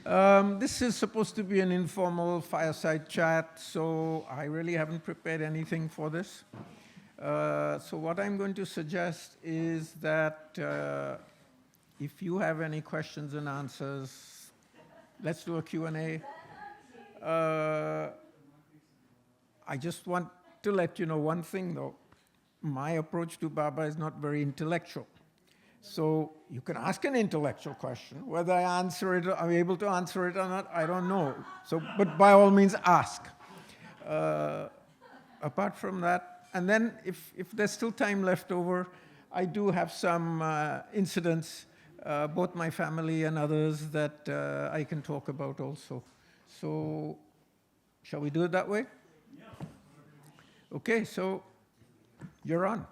This is supposed to be an informal fireside chat, so I really haven't prepared anything for this. So what I'm going to suggest is that if you have any questions and answers, let's do a Q&A. I just want to let you know one thing, though. My approach to Baba is not very intellectual. So you can ask an intellectual question. Whether I answer it, I'm able to answer it or not, I don't know. So, but by all means, ask. Apart from that, and then if there's still time left over, I do have some incidents, both my family and others, that I can talk about also. So shall we do it that way? Yeah. Okay, so you're on.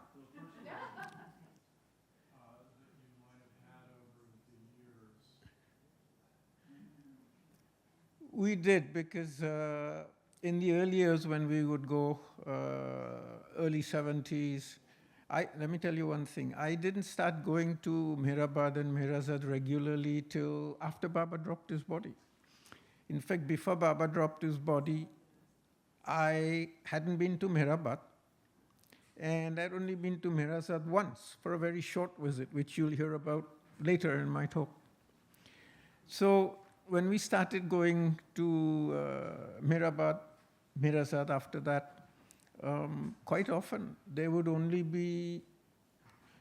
We did, because in the early years when we would go, early 70s, let me tell you one thing. I didn't start going to Mehrabad and Mehrazad regularly till after Baba dropped his body. In fact, before Baba dropped his body, I hadn't been to Mehrabad, and I'd only been to Mehrazad once for a very short visit, which you'll hear about later in my talk. So when we started going to Mehrazad after that, quite often there would only be,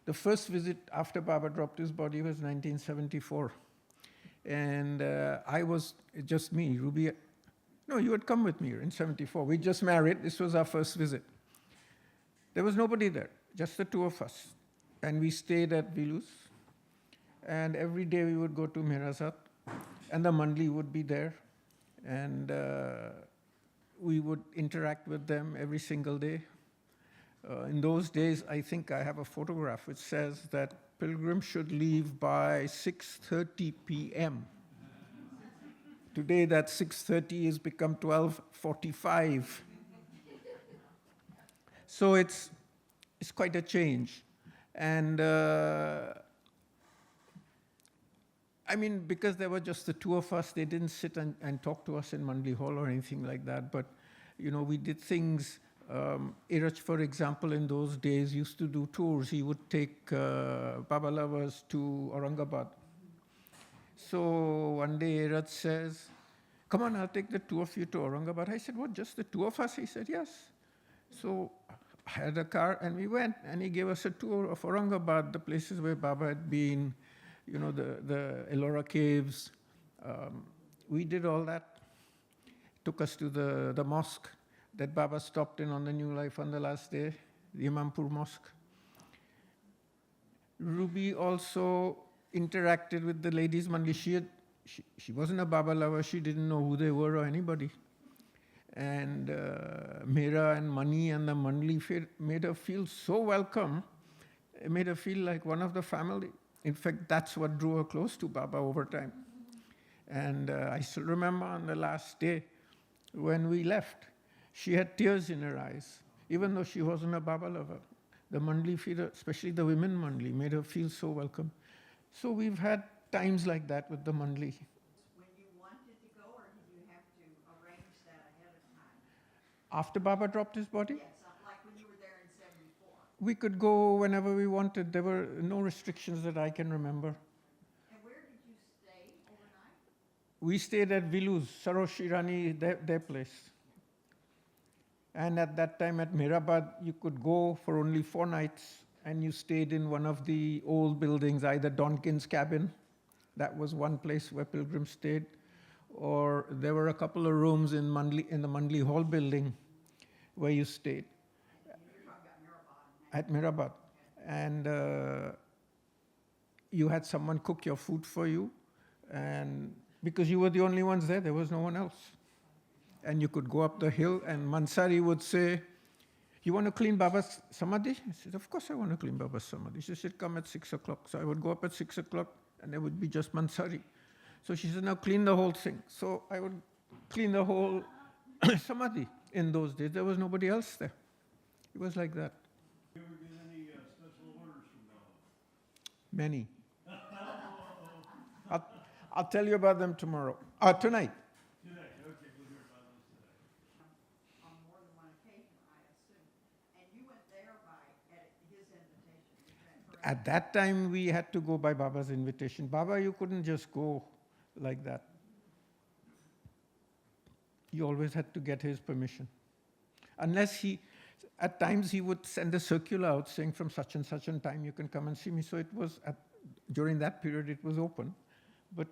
the first visit after Baba dropped his body was 1974. And I was just me, Ruby. No, you had come with me in 74. We just married. This was our first visit. There was nobody there, just the two of us. And we stayed at Vilus. And every day we would go to Mehrazad. And the Mandli would be there. And we would interact with them every single day. In those days, I think I have a photograph which says that pilgrims should leave by 6:30 p.m. Today, that 6:30 has become 12:45. So it's quite a change. And I mean, because there were just the two of us, they didn't sit and talk to us in Mandli Hall or anything like that. But, you know, we did things. Iraj, for example, in those days used to do tours. He would take Baba lovers to Aurangabad. So one day Iraj says, "Come on, I'll take the two of you to Aurangabad." I said, "What, just the two of us?" He said, "Yes." So I had a car and we went, and he gave us a tour of Aurangabad, the places where Baba had been, you know, the Ellora caves. We did all that. Took us to the mosque that Baba stopped in on the New Life on the last day, the Imampur Mosque. Ruby also interacted with the ladies' Mandli. She wasn't a Baba lover. She didn't know who they were or anybody. And Mera and Mani and the Mandli made her feel so welcome. It made her feel like one of the family. In fact, that's what drew her close to Baba over time. And I still remember on the last day when we left, she had tears in her eyes, even though she wasn't a Baba lover. The Mandli feeder, especially the women Mandli, made her feel so welcome. So we've had times like that with the Mandli. When you wanted to go, or did you have to arrange that ahead of time? After Baba dropped his body? Yes, like when you were there in 74. We could go whenever we wanted. There were no restrictions that I can remember. And where did you stay overnight? We stayed at Vilus, Sarosh Irani, their place. And at that time at Mehrabad, you could go for only 4 nights, and you stayed in one of the old buildings, either Donkin's cabin, that was one place where pilgrims stayed, or there were a couple of rooms in the Mandli Hall building where you stayed. You're talking about Mehrabad. At Mehrabad. And you had someone cook your food for you, and because you were the only ones there was no one else. And you could go up the hill, and Mansari would say, "You want to clean Baba's Samadhi?" I said, "Of course I want to clean Baba's Samadhi." She said, "Come at 6 o'clock. So I would go up at 6 o'clock, and there would be just Mansari. So she said, "Now clean the whole thing." So I would clean the whole Samadhi. In those days, there was nobody else there. It was like that. Did you ever get any special orders from Baba? Many. I'll tell you about them tomorrow. Tonight. Today, okay, we'll hear about this today. On more than one occasion, I assume. And you went there at his invitation, is that correct? At that time, we had to go by Baba's invitation. Baba, you couldn't just go like that. You always had to get his permission. Unless at times he would send a circular out saying from such and such a time you can come and see me. So it was, during that period, it was open. But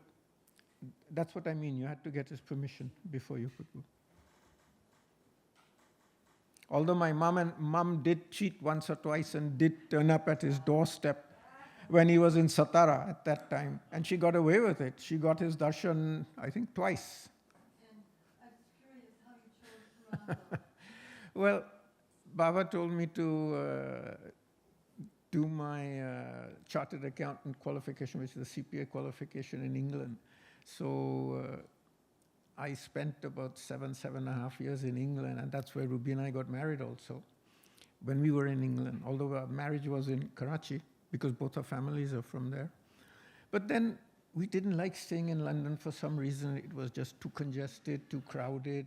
that's what I mean. You had to get his permission before you could go. Although my mom did cheat once or twice and did turn up at his doorstep when he was in Satara at that time. And she got away with it. She got his darshan, I think, twice. And I was curious how you chose Toronto. Well, Baba told me to do my chartered accountant qualification, which is the CPA qualification in England. So I spent about 7.5 years in England, and that's where Ruby and I got married also, when we were in England, although our marriage was in Karachi, because both our families are from there. But then we didn't like staying in London for some reason. It was just too congested, too crowded,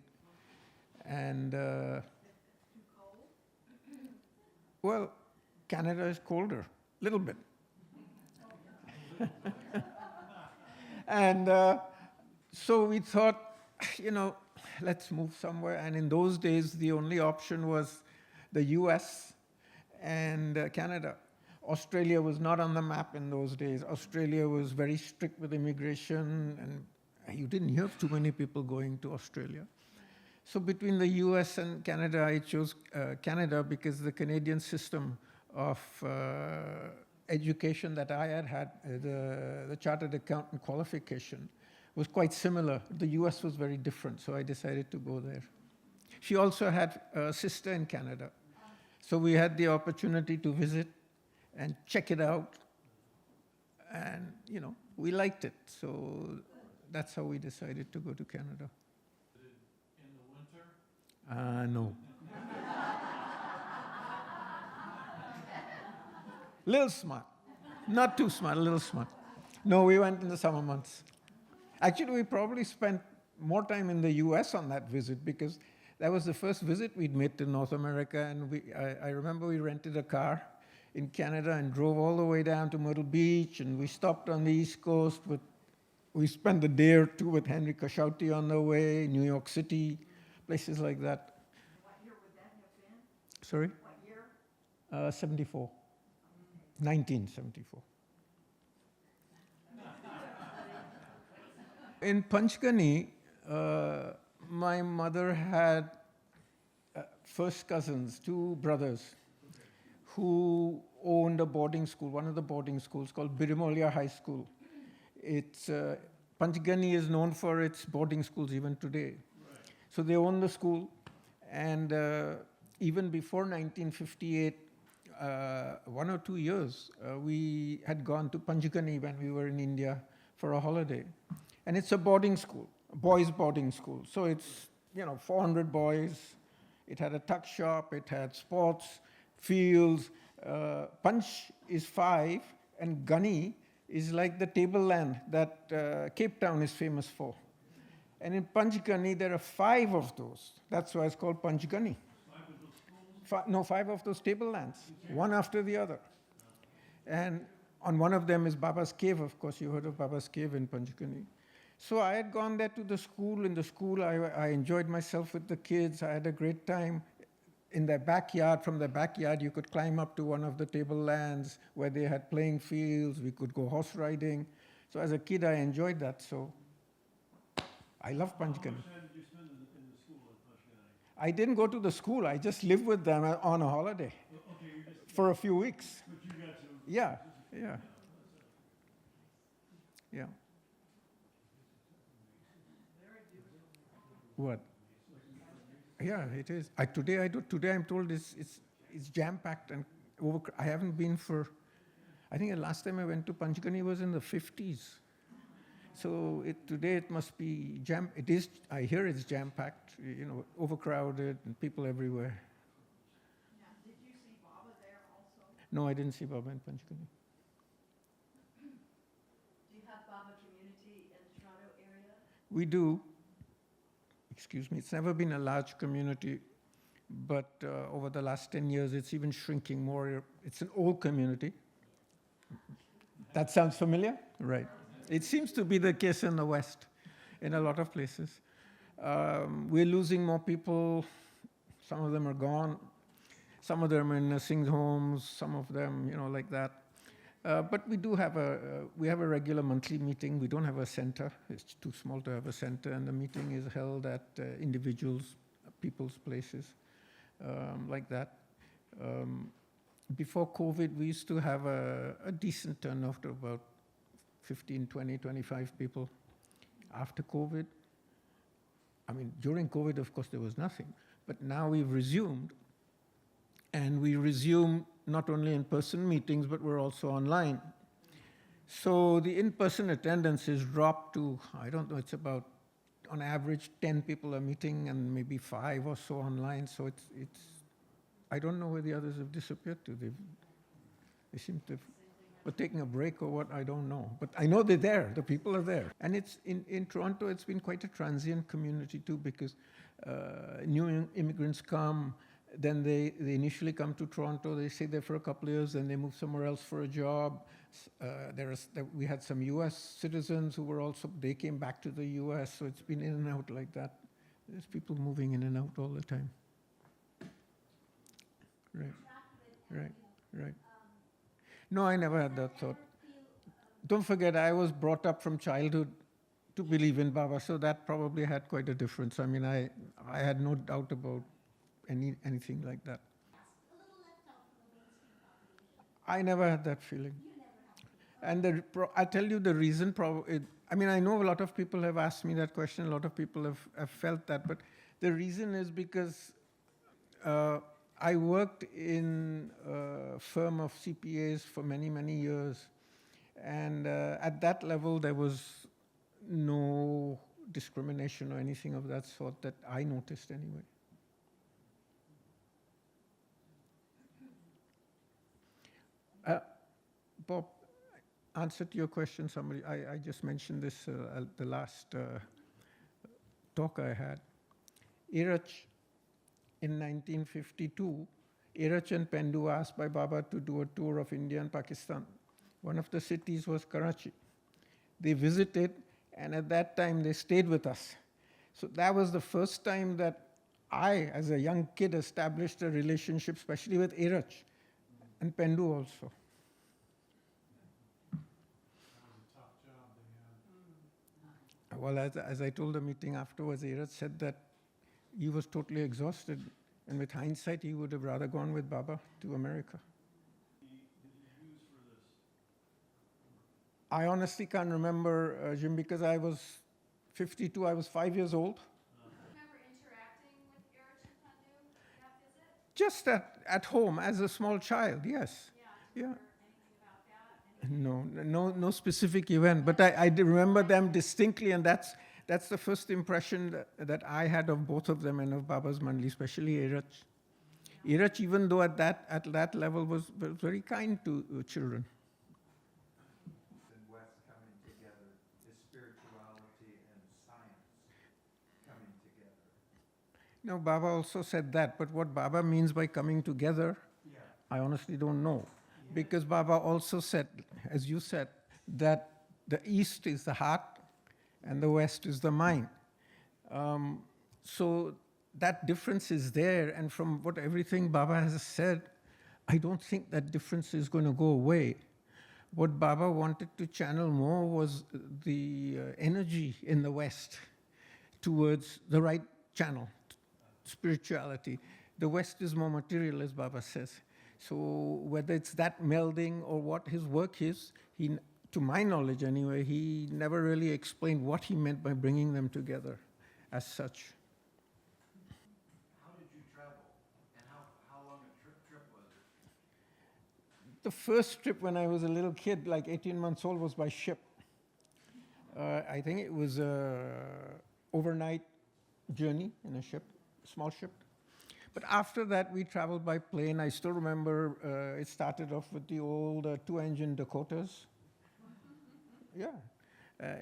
and Too cold? well, Canada is colder, little bit. And so we thought, let's move somewhere. And in those days, the only option was the US and Canada. Australia was not on the map in those days. Australia was very strict with immigration, and you didn't hear of too many people going to Australia. So between the US and Canada, I chose Canada because the Canadian system of education that I had, the chartered accountant qualification, was quite similar. The US was very different, so I decided to go there. She also had a sister in Canada. So we had the opportunity to visit and check it out. And, we liked it. So that's how we decided to go to Canada. In the winter? No. Little smart. Not too smart, a little smart. No, we went in the summer months. Actually, we probably spent more time in the US on that visit because that was the first visit we'd made to North America. And I remember we rented a car in Canada and drove all the way down to Myrtle Beach. And we stopped on the East Coast. We spent a day or two with Henry Kashauti on the way, New York City, places like that. What year would that have been? Sorry? What year? 74. 1974. In Panchgani, my mother had first cousins, two brothers, who owned a boarding school, one of the boarding schools called Birimolia High School. Panchgani is known for its boarding schools even today. So they owned the school, and even before 1958, 1 or 2 years, we had gone to Panchgani when we were in India for a holiday. And it's a boarding school, a boys' boarding school. So it's, 400 boys. It had a tuck shop, it had sports, fields. Punch is 5, and Gani is like the tableland that Cape Town is famous for. And in Panchgani, there are 5 of those. That's why it's called Panchgani. 5 of those tablelands, one after the other. And on one of them is Baba's Cave, of course. You heard of Baba's Cave in Panchgani. So I had gone there to the school. In the school, I enjoyed myself with the kids. I had a great time. In their backyard, from their backyard, you could climb up to one of the tablelands where they had playing fields. We could go horse riding. So as a kid, I enjoyed that. So I love Panchgani. How much time did you spend in the school at Panchgani? I didn't go to the school. I just lived with them on a holiday Okay, you just, for a few weeks. but you got to. Yeah. Yeah. What? Yeah, it is. Today I'm told it's jam-packed and I haven't been for, I think the last time I went to Panchgani was in the 50s. So today it must be it is, I hear it's jam-packed, overcrowded and people everywhere. Now, did you see Baba there also? No, I didn't see Baba in Panchgani. Do you have Baba community in the Toronto area? We do. Excuse me. It's never been a large community, but over the last 10 years, it's even shrinking more. It's an old community. That sounds familiar? Right. It seems to be the case in the West, in a lot of places. We're losing more people. Some of them are gone. Some of them are in nursing homes. Some of them, like that. But we do have a regular monthly meeting. We don't have a center. It's too small to have a center, and the meeting is held at individuals, people's places, like that. Before COVID, we used to have a decent turnout of about 15, 20, 25 people. After COVID, during COVID, of course, there was nothing. But now we've resumed, and we resume not only in-person meetings, but we're also online. So the in-person attendance is dropped to, I don't know, it's about, on average, 10 people are meeting and maybe 5 or so online. So it's I don't know where the others have disappeared to. They seem to have taken a break or what, I don't know. But I know they're there, the people are there. And it's in Toronto, it's been quite a transient community too, because new immigrants come, then they initially come to Toronto, they stay there for a couple of years, then they move somewhere else for a job. We had some US citizens who were also, they came back to the US, so it's been in and out like that. There's people moving in and out all the time. Right. No, I never had that thought. Don't forget, I was brought up from childhood to believe in Baba, so that probably had quite a difference. I had no doubt about anything like that. I never had that feeling. And I tell you the reason, I know a lot of people have asked me that question, a lot of people have felt that, but the reason is because I worked in a firm of CPAs for many, many years. And at that level, there was no discrimination or anything of that sort that I noticed anyway. Bob, answer to your question, somebody, I just mentioned this at the last talk I had. Irach, in 1952, Irach and Pendu were asked by Baba to do a tour of India and Pakistan. One of the cities was Karachi. They visited, and at that time, they stayed with us. So that was the first time that I, as a young kid, established a relationship, especially with Irach and Pendu also. Well, as I told the meeting afterwards, Iraj said that he was totally exhausted, and with hindsight, he would have rather gone with Baba to America. Did you use for this? I honestly can't remember, Jim, because I was 52, I was 5 years old. Remember interacting with Iraj and Pandu that visit? Just at home, as a small child, yes. Yeah. Yeah. Anything about that? No specific event, but I remember them distinctly, and that's the first impression that I had of both of them and of Baba's Mandli, especially Iraj. Iraj, even though at that level, was very kind to children. And West coming together is spirituality and science coming together. No, Baba also said that, but what Baba means by coming together, I honestly don't know. Because Baba also said, as you said, that the East is the heart and the West is the mind. So that difference is there, and from everything Baba has said, I don't think that difference is going to go away. What Baba wanted to channel more was the energy in the West towards the right channel, spirituality. The West is more material, as Baba says. So whether it's that melding or what his work is, to my knowledge anyway, he never really explained what he meant by bringing them together as such. How did you travel? And how long a trip was it? The first trip when I was a little kid, like 18 months old, was by ship. I think it was an overnight journey in a ship, small ship. But after that, we traveled by plane. I still remember it started off with the old 2-engine Dakotas. Yeah.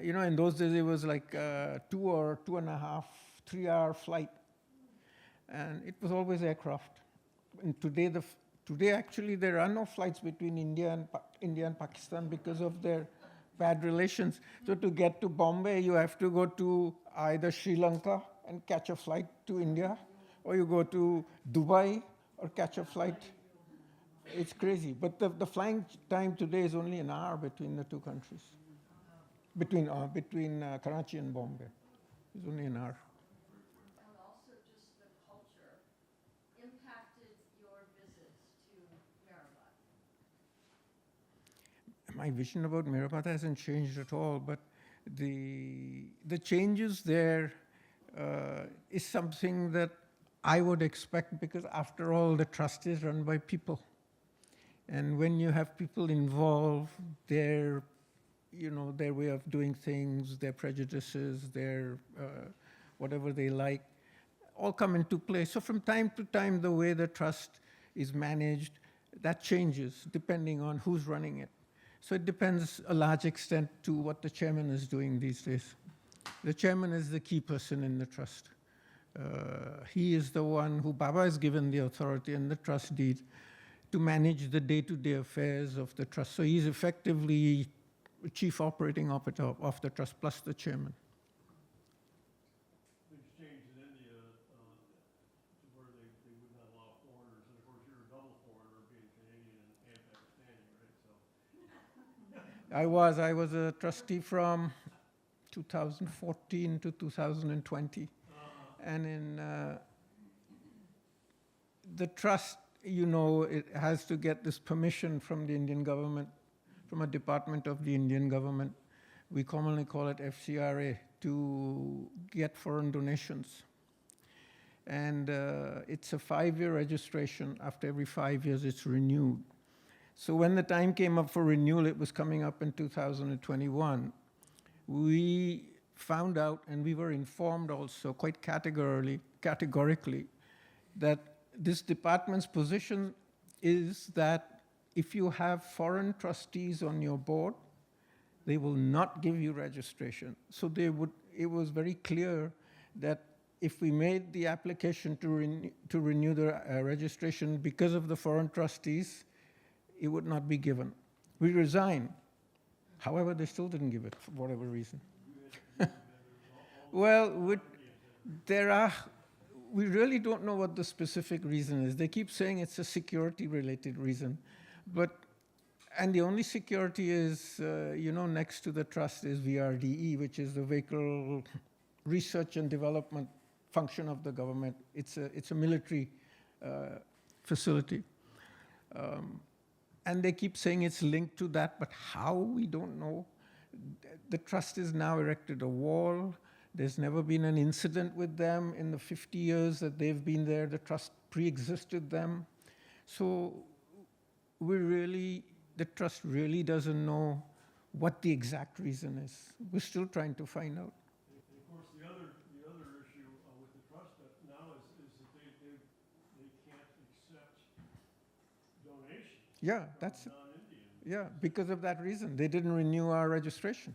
In those days it was like 2.5, 3 hour flight, and it was always aircraft. And today actually there are no flights between India and Pakistan because of their bad relations. So to get to Bombay, you have to go to either Sri Lanka and catch a flight to India, or you go to Dubai or catch a flight. It's crazy. But the flying time today is only an hour between the two countries. Between Karachi and Bombay. It's only an hour. And also just the culture impacted your visits to Meribad. My vision about Mirabat hasn't changed at all, but the changes there is something that I would expect, because after all, the trust is run by people. And when you have people involved, their way of doing things, their prejudices, their whatever they like, all come into play. So from time to time, the way the trust is managed, that changes depending on who's running it. So it depends a large extent to what the chairman is doing these days. The chairman is the key person in the trust. He is the one who Baba has given the authority and the trust deed to manage the day-to-day affairs of the trust. So he's effectively chief operating officer of the trust plus the chairman. Things changed in India to where they would not allow foreigners, and of course you're a double foreigner being Canadian and Pakistani, right? So I was a trustee from 2014 to 2020. And in the trust, it has to get this permission from the Indian government, from a department of the Indian government. We commonly call it FCRA, to get foreign donations. And it's a 5-year registration. After every 5 years, it's renewed. So when the time came up for renewal, it was coming up in 2021. We found out, and we were informed also quite categorically, that this department's position is that if you have foreign trustees on your board, they will not give you registration. So it was very clear that if we made the application to renew the registration because of the foreign trustees, it would not be given. We resigned. However, they still didn't give it for whatever reason. Well, we really don't know what the specific reason is. They keep saying it's a security-related reason, and the only security is, next to the trust is VRDE, which is the Vehicle Research and Development function of the government. It's a military facility. And they keep saying it's linked to that, but how, we don't know. The trust has now erected a wall. There's never been an incident with them in the 50 years that they've been there. The trust pre-existed them. So the trust really doesn't know what the exact reason is. We're still trying to find out. And of course, the other issue with the trust now is that they can't accept donations. Yeah, that's it. Non-Indians. Yeah, because of that reason. They didn't renew our registration.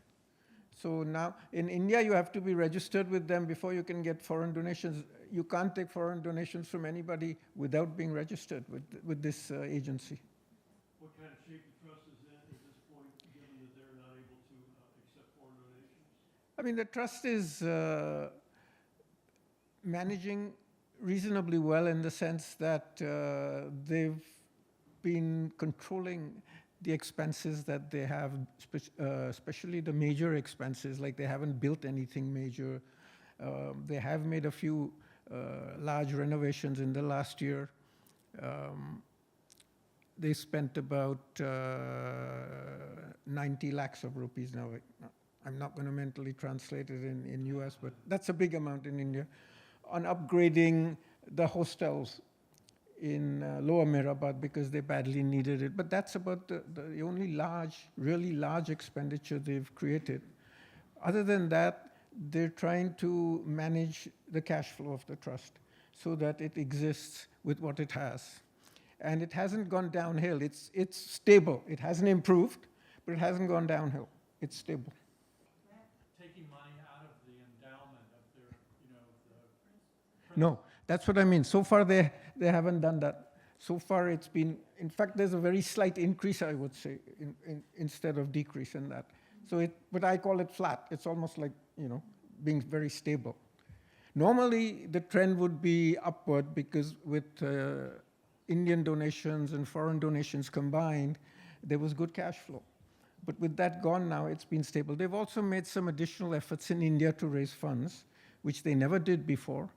So now, in India, you have to be registered with them before you can get foreign donations. You can't take foreign donations from anybody without being registered with this agency. What kind of shape the trust is in at this point, given that they're not able to accept foreign donations? I mean, the trust is managing reasonably well in the sense that they've been controlling the expenses that they have, especially the major expenses, like they haven't built anything major. They have made a few large renovations in the last year. They spent about 90 lakhs of rupees now. I'm not going to mentally translate it in US, but that's a big amount in India, on upgrading the hostels in Lower Mirabad because they badly needed it. But that's about the only really large expenditure they've created. Other than that, they're trying to manage the cash flow of the trust so that it exists with what it has. And it hasn't gone downhill. It's stable. It hasn't improved, but it hasn't gone downhill. It's stable. Grant No, that's what I mean. So far, they haven't done that. So far, it's been, in fact, there's a very slight increase, I would say, instead of decrease in that. So but I call it flat. It's almost like, being very stable. Normally, the trend would be upward because with Indian donations and foreign donations combined, there was good cash flow. But with that gone now, it's been stable. They've also made some additional efforts in India to raise funds, which they never did before,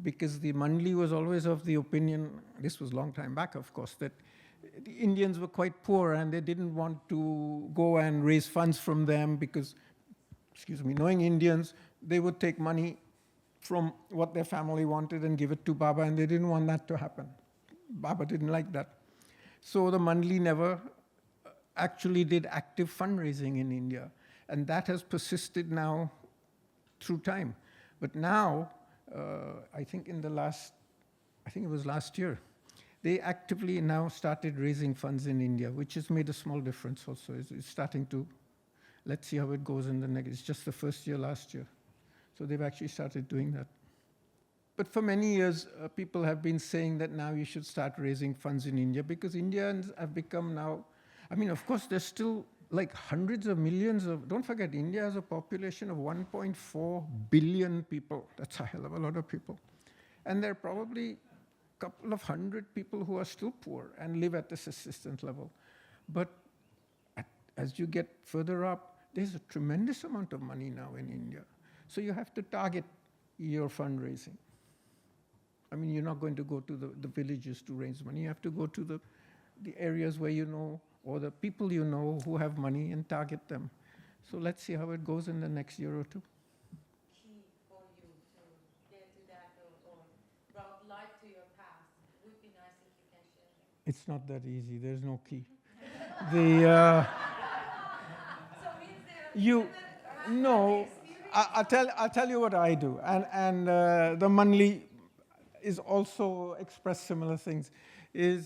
because the Mandli was always of the opinion, this was a long time back, of course, that the Indians were quite poor and they didn't want to go and raise funds from them because, knowing Indians, they would take money from what their family wanted and give it to Baba, and they didn't want that to happen. Baba didn't like that. So the Mandli never actually did active fundraising in India, and that has persisted now through time. But now, I think it was last year, they actively now started raising funds in India, which has made a small difference also. It's starting to, let's see how it goes in the next, it's just the first year last year. So they've actually started doing that. But for many years, people have been saying that now you should start raising funds in India because Indians have become now, of course, there's still like hundreds of millions of, don't forget, India has a population of 1.4 billion people. That's a hell of a lot of people. And there are probably a couple of hundred people who are still poor and live at this assistance level. But as you get further up, there's a tremendous amount of money now in India. So you have to target your fundraising. You're not going to go to the villages to raise money. You have to go to the areas where you know, or the people you know who have money and target them. So let's see how it goes in the next year or two. Key for you to get to that or brought light to your past. It would be nice if you can share that. It's not that easy. There's no key. So means there No, I'll tell you what I do. And the Manli is also express similar things. You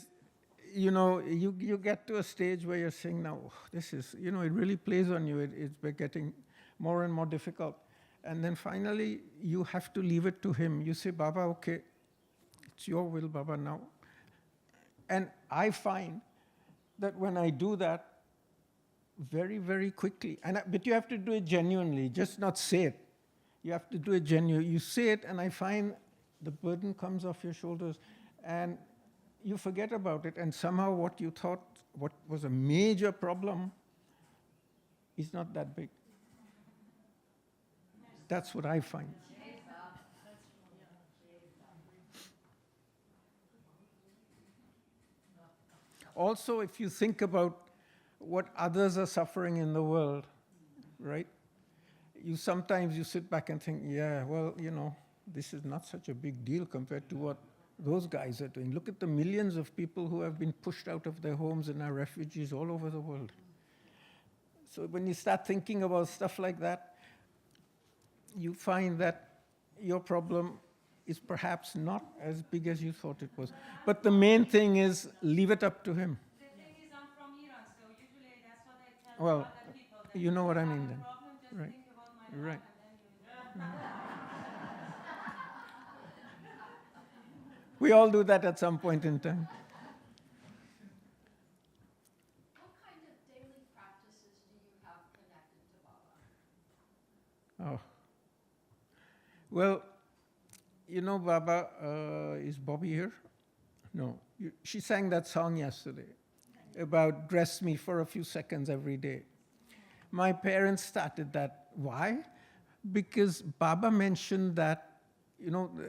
get to a stage where you're saying, now, this is, it really plays on you. It's getting more and more difficult. And then finally, you have to leave it to him. You say, Baba, okay, it's your will, Baba, now. And I find that when I do that, very, very quickly, but you have to do it genuinely, just not say it. You have to do it genuinely. You say it, and I find the burden comes off your shoulders, and you forget about it, and somehow what you thought, what was a major problem, is not that big. That's what I find. Also, if you think about what others are suffering in the world, right? Sometimes you sit back and think, yeah, well, this is not such a big deal compared to what those guys are doing. Look at the millions of people who have been pushed out of their homes and are refugees all over the world. So when you start thinking about stuff like that, you find that your problem is perhaps not as big as you thought it was. But the main thing is leave it up to him. The thing is, I'm from Iran, so usually that's what I tell other people. That You know what I mean if you then. have a problem, just Right. think about my mom, Right. and then you. We all do that at some point in time. What kind of daily practices do you have connected to Baba? Oh. Well, Baba, is Bobby here? No. She sang that song yesterday about dress me for a few seconds every day. My parents started that. Why? Because Baba mentioned that,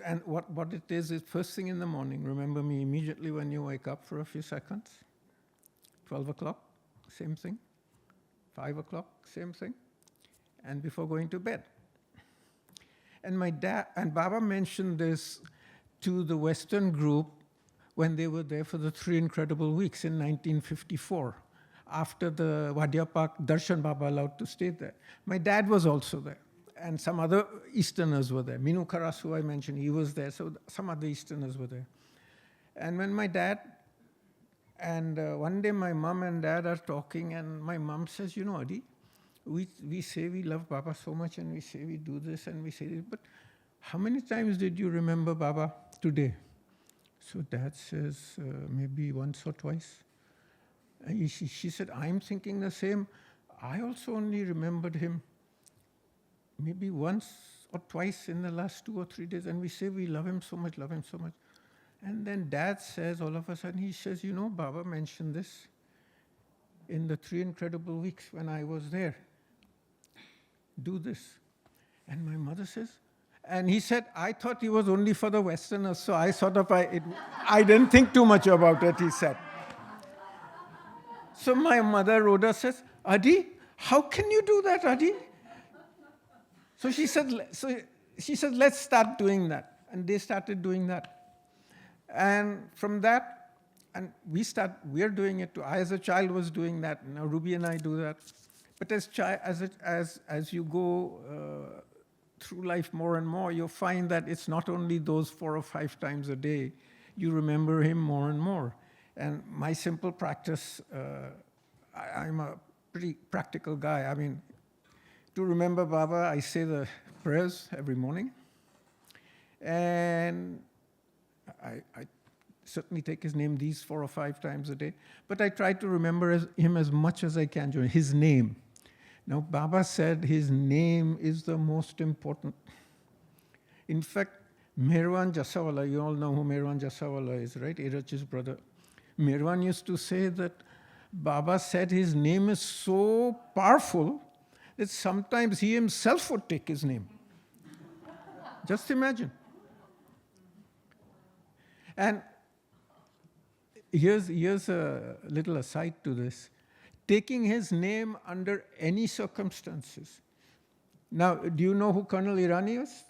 and what it is first thing in the morning, remember me immediately when you wake up for a few seconds. 12 o'clock, same thing. 5 o'clock, same thing. And before going to bed. And my dad, and Baba mentioned this to the Western group when they were there for the 3 Incredible Weeks in 1954, after the Wadia Park Darshan Baba allowed to stay there. My dad was also there, and some other Easterners were there. Minu Karas, who I mentioned, he was there, so some other Easterners were there. And when my dad, and one day my mom and dad are talking, and my mom says, Adi, we say we love Baba so much, and we say we do this, and we say this, but how many times did you remember Baba today? So Dad says, maybe once or twice. And she said, I'm thinking the same. I also only remembered him maybe once or twice in the last 2 or 3 days. And we say, we love him so much, love him so much. And then Dad says, all of a sudden, he says, you know, Baba mentioned this in the 3 incredible weeks when I was there. Do this. And my mother says, and he said, I thought he was only for the Westerners, so I sort of, I didn't think too much about it, he said. So my mother, Rhoda, says, Adi, how can you do that, Adi? So she said, let's start doing that. And they started doing that. And from that, and we are doing it too. I, as a child, was doing that. Now Ruby and I do that. But as you go through life more and more, you'll find that it's not only those 4 or 5 times a day. You remember him more and more. And my simple practice, I'm a pretty practical guy. I mean, to remember Baba, I say the prayers every morning. And I certainly take his name these 4 or 5 times a day. But I try to remember him as much as I can, his name. Now, Baba said his name is the most important. In fact, Merwan Jasawala, you all know who Merwan Jasawala is, right? Irach's brother. Merwan used to say that Baba said his name is so powerful that sometimes he himself would take his name. Just imagine. And here's a little aside to this. Taking his name under any circumstances. Now, do you know who Colonel Irani was?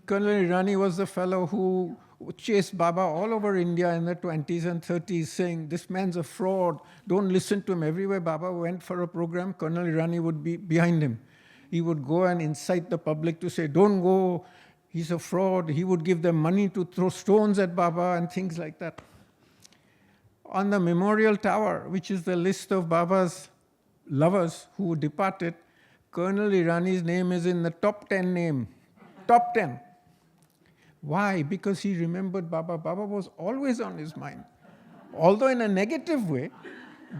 Colonel Irani was the fellow who chased Baba all over India in the 20s and 30s, saying, this man's a fraud, don't listen to him. Everywhere Baba went for a program, Colonel Irani would be behind him. He would go and incite the public to say, don't go, he's a fraud. He would give them money to throw stones at Baba and things like that. On the memorial tower, which is the list of Baba's lovers who departed, Colonel Irani's name is in the top 10 name. Top 10. Why? Because he remembered Baba. Baba was always on his mind. Although in a negative way,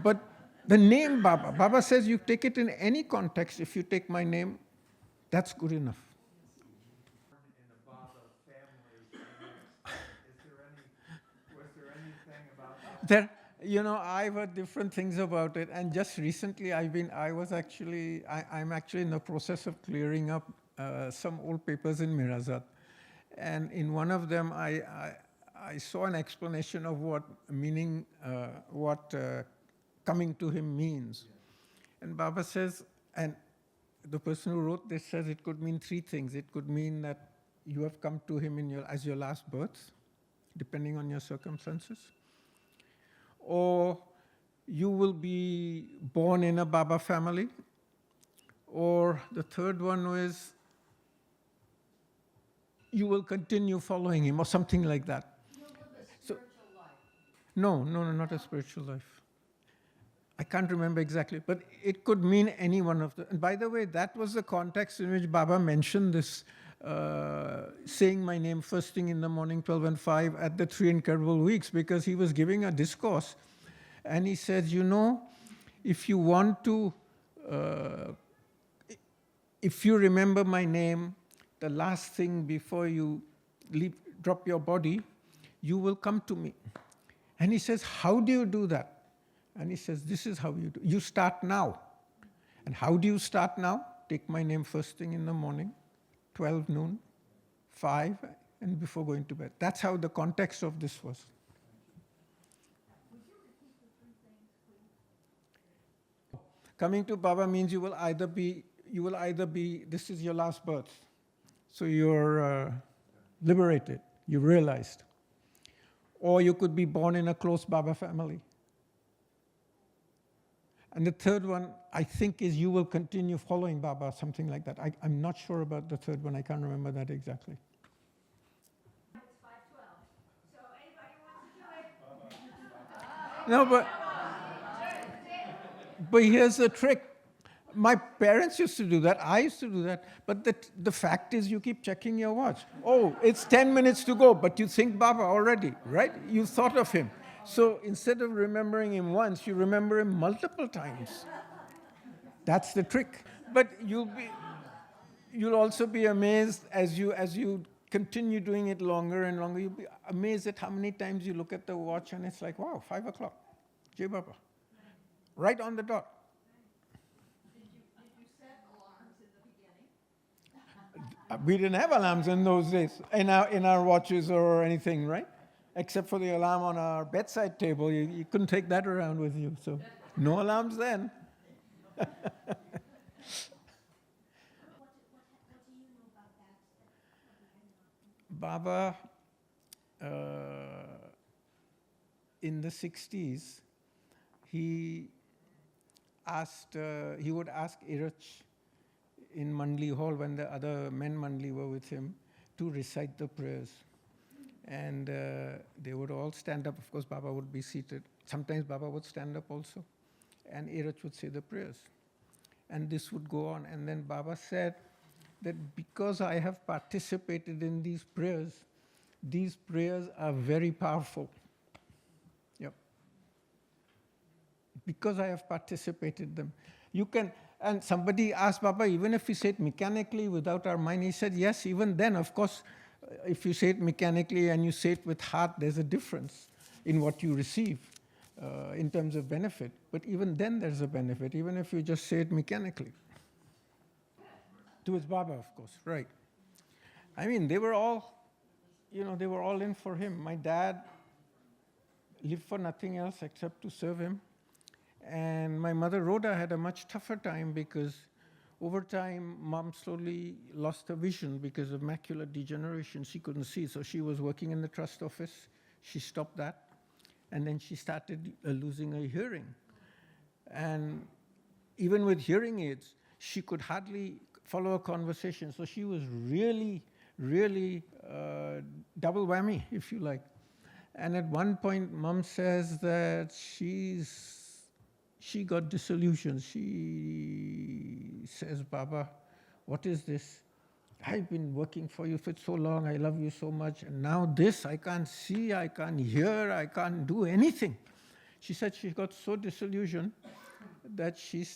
but the name Baba. Baba says you take it in any context. If you take my name, that's good enough. In the Baba family, was there anything about that? I've heard different things about it, and just recently I'm actually in the process of clearing up some old papers in Mirazat, and in one of them I saw an explanation of what coming to him means, and Baba says, and the person who wrote this says it could mean 3 things. It could mean that you have come to him as your last birth, depending on your circumstances. Or you will be born in a Baba family. Or the third one was you will continue following him or something like that. You'll live a spiritual life. No, not a spiritual life. I can't remember exactly, but it could mean any one of the. And by the way, that was the context in which Baba mentioned this, saying my name first thing in the morning, 12 and 5 at the 3 incredible weeks, because he was giving a discourse. And he says, if you want to, if you remember my name, the last thing before you drop your body, you will come to me. And he says, how do you do that? And he says, this is how you do. You start now. And how do you start now? Take my name first thing in the morning, 12 noon, 5, and before going to bed. That's how the context of this was. Would you repeat the 3 things, please? Coming to Baba means you will either be, this is your last birth. So you're liberated, you realized. Or you could be born in a close Baba family. And the third one, I think, is you will continue following Baba, something like that. I'm not sure about the third one. I can't remember that exactly. It's 5:12. So anybody wants to do it? No, but here's the trick. My parents used to do that. I used to do that. But the fact is, you keep checking your watch. Oh, it's 10 minutes to go, but you think Baba already, right? You thought of him. So instead of remembering him once, you remember him multiple times. That's the trick. But you'll also be amazed as you continue doing it longer and longer. You'll be amazed at how many times you look at the watch and it's like, wow, 5 o'clock. Jai Baba. Right on the dot. Did you set alarms in the beginning? We didn't have alarms in those days in our watches or anything, right? Except for the alarm on our bedside table. You couldn't take that around with you. So no alarms then. What do you know about that? Baba, in the 60s, he would ask Irach in Mandli Hall when the other men Mandli were with him to recite the prayers. And they would all stand up. Of course, Baba would be seated. Sometimes Baba would stand up also. And Irach would say the prayers. And this would go on. And then Baba said that because I have participated in these prayers are very powerful. Yep. Because I have participated them. You can, and somebody asked Baba, even if we say it mechanically without our mind, he said, yes, even then, of course, if you say it mechanically and you say it with heart, there's a difference in what you receive in terms of benefit. But even then, there's a benefit, even if you just say it mechanically. Towards Baba, of course, right. I mean, they were all in for him. My dad lived for nothing else except to serve him. And my mother, Rhoda, had a much tougher time because over time, Mom slowly lost her vision because of macular degeneration. She couldn't see, so she was working in the trust office. She stopped that, and then she started losing her hearing. And even with hearing aids, she could hardly follow a conversation. So she was really, really double whammy, if you like. And at one point, Mom says that she got disillusioned. She says, Baba, what is this? I've been working for you for so long. I love you so much. And now this, I can't see, I can't hear, I can't do anything. She said she got so disillusioned that she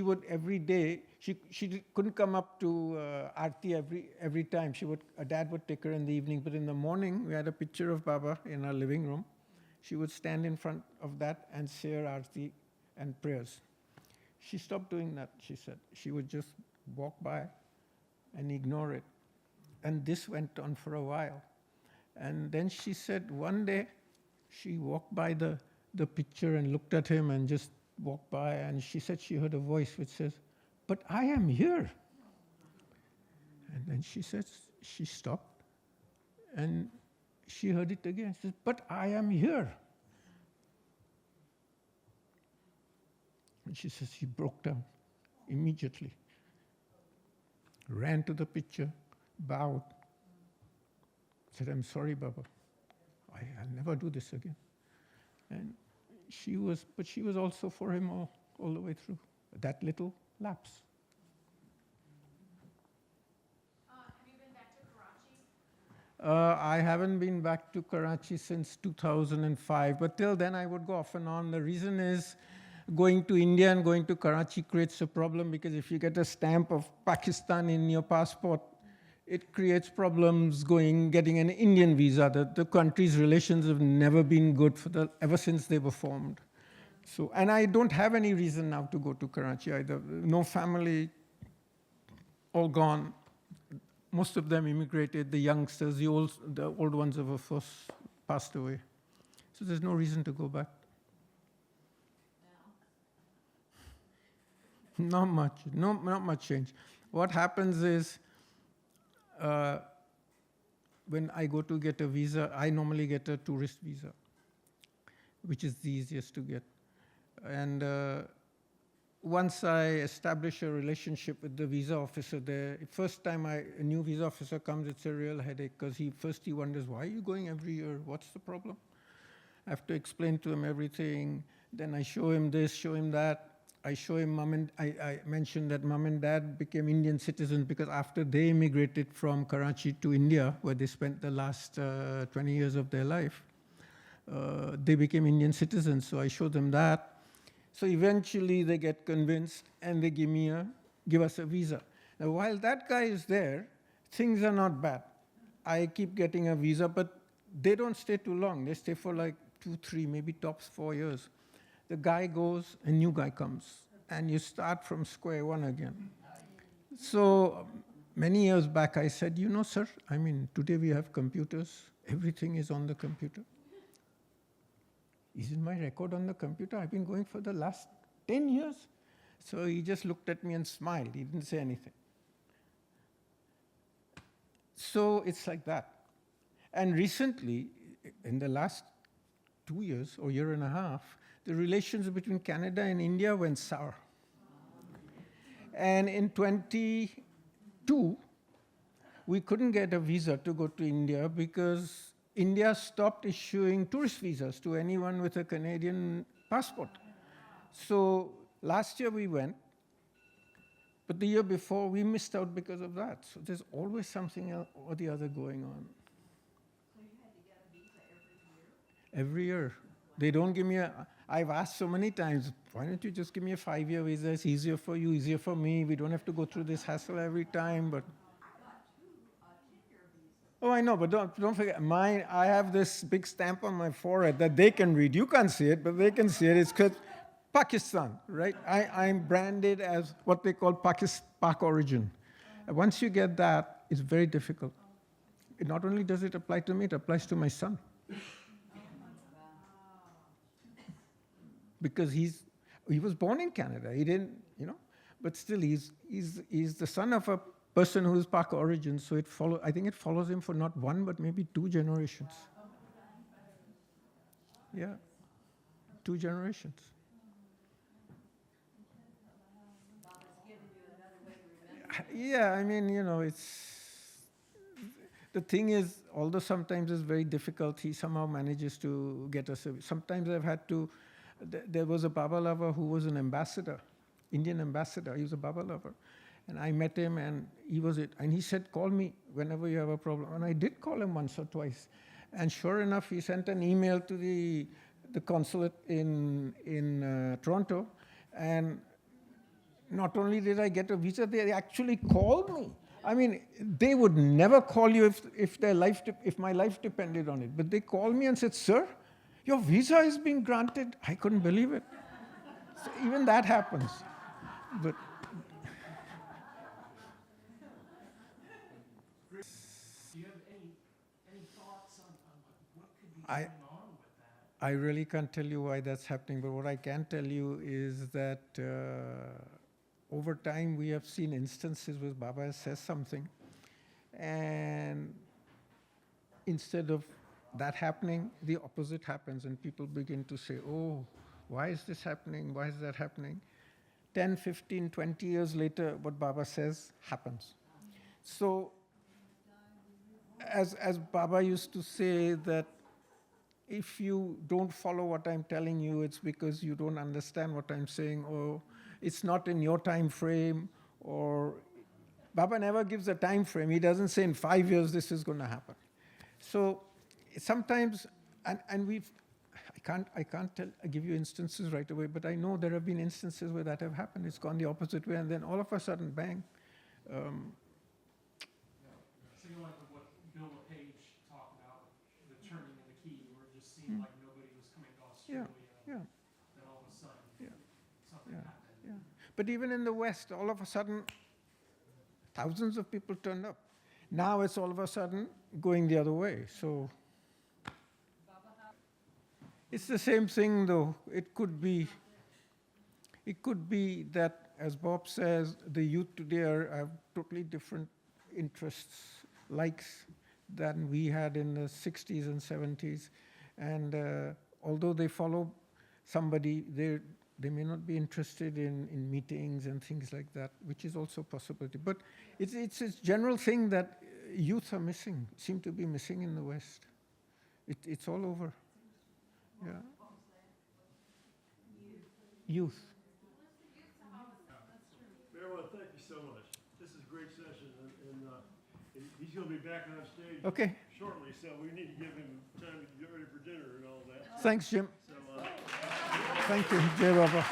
would every day, she couldn't come up to Aarti every time. Dad would take her in the evening, but in the morning, we had a picture of Baba in our living room. She would stand in front of that and say her Aarti and prayers. She stopped doing that, she said. She would just walk by and ignore it. And this went on for a while. And then she said one day, she walked by the picture and looked at him and just walked by, and she said she heard a voice which says, but I am here. And then she said, she stopped, and she heard it again. She said, but I am here. And she says she broke down immediately, ran to the picture, bowed, said, I'm sorry, Baba. I'll never do this again. And she was also for him all the way through. That little lapse. Have you been back to Karachi? I haven't been back to Karachi since 2005, but till then I would go off and on. The reason is going to India and going to Karachi creates a problem because if you get a stamp of Pakistan in your passport, it creates problems getting an Indian visa. The country's relations have never been good ever since they were formed. So, and I don't have any reason now to go to Karachi either. No family, all gone. Most of them immigrated. The youngsters, the old ones have of course passed away. So there's no reason to go back. Not much. Not much change. What happens is, when I go to get a visa, I normally get a tourist visa, which is the easiest to get. And once I establish a relationship with the visa officer there, first time a new visa officer comes, it's a real headache because he wonders, why are you going every year? What's the problem? I have to explain to him everything. Then I show him this, show him that. I show him I mentioned that mom and dad became Indian citizens because after they immigrated from Karachi to India, where they spent the last 20 years of their life, they became Indian citizens. So I show them that. So eventually they get convinced and they give us a visa. Now, while that guy is there, things are not bad. I keep getting a visa, but they don't stay too long. They stay for like 2, 3, maybe tops 4 years. The guy goes, a new guy comes, and you start from square one again. So many years back, I said, you know, sir, I mean, today we have computers. Everything is on the computer. Isn't my record on the computer? I've been going for the last 10 years. So he just looked at me and smiled. He didn't say anything. So it's like that. And recently, in the last 2 years or year and a half, the relations between Canada and India went sour. And in 22, we couldn't get a visa to go to India because India stopped issuing tourist visas to anyone with a Canadian passport. So last year we went, but the year before we missed out because of that. So there's always something or the other going on. So you had to get a visa every year? Every year. They don't give me I've asked so many times, why don't you just give me a 5-year visa? It's easier for you, easier for me. We don't have to go through this hassle every time, but. I got 2 10-year visas. Oh, I know, but don't forget, mine, I have this big stamp on my forehead that they can read. You can't see it, but they can see it. It's because Pakistan, right? I'm branded as what they call Pak origin. And once you get that, it's very difficult. Not only does it apply to me, it applies to my son. Because he was born in Canada. He didn't, but still he's the son of a person who is Pak origin. So I think it follows him for not 1, but maybe 2 generations. Yeah, 2 generations. Yeah, I mean, the thing is, although sometimes it's very difficult, he somehow manages to get us. Sometimes I've had to. There was a Baba lover who was an ambassador, Indian ambassador. He was a Baba lover. And I met him, and he was it. And he said, call me whenever you have a problem. And I did call him once or twice. And sure enough, he sent an email to the consulate in Toronto. And not only did I get a visa, they actually called me. I mean, they would never call you if my life depended on it. But they called me and said, sir, your visa is being granted. I couldn't believe it. So even that happens. But do you have any thoughts on what could be going on with that? I really can't tell you why that's happening, but what I can tell you is that over time we have seen instances where Baba says something, and instead of that happening, the opposite happens, and people begin to say, oh, why is this happening? Why is that happening? 10, 15, 20 years later, what Baba says happens. So, as Baba used to say that if you don't follow what I'm telling you, it's because you don't understand what I'm saying, or it's not in your time frame, or Baba never gives a time frame. He doesn't say in 5 years this is going to happen. So sometimes, I can't give you instances right away, but I know there have been instances where that have happened. It's gone the opposite way, and then all of a sudden, bang. Something like what Bill LePage talked about, the turning of the key, where it just seemed like nobody was coming to Australia. Yeah. Then all of a sudden, something Yeah. happened. Yeah. But even in the West, all of a sudden, thousands of people turned up. Now it's all of a sudden going the other way. So it's the same thing, though. It could be that, as Bob says, the youth today have totally different interests, likes, than we had in the 60s and 70s. And although they follow somebody, they may not be interested in meetings and things like that, which is also a possibility. But it's a general thing that youth are missing, seem to be missing in the West. It's all over. Yeah. Youth. thank you so much. This is a great session, and he's going to be back on stage Okay. shortly, so we need to give him time to get ready for dinner and all that. Thanks, Jim. So, Thank you, Jay Baba.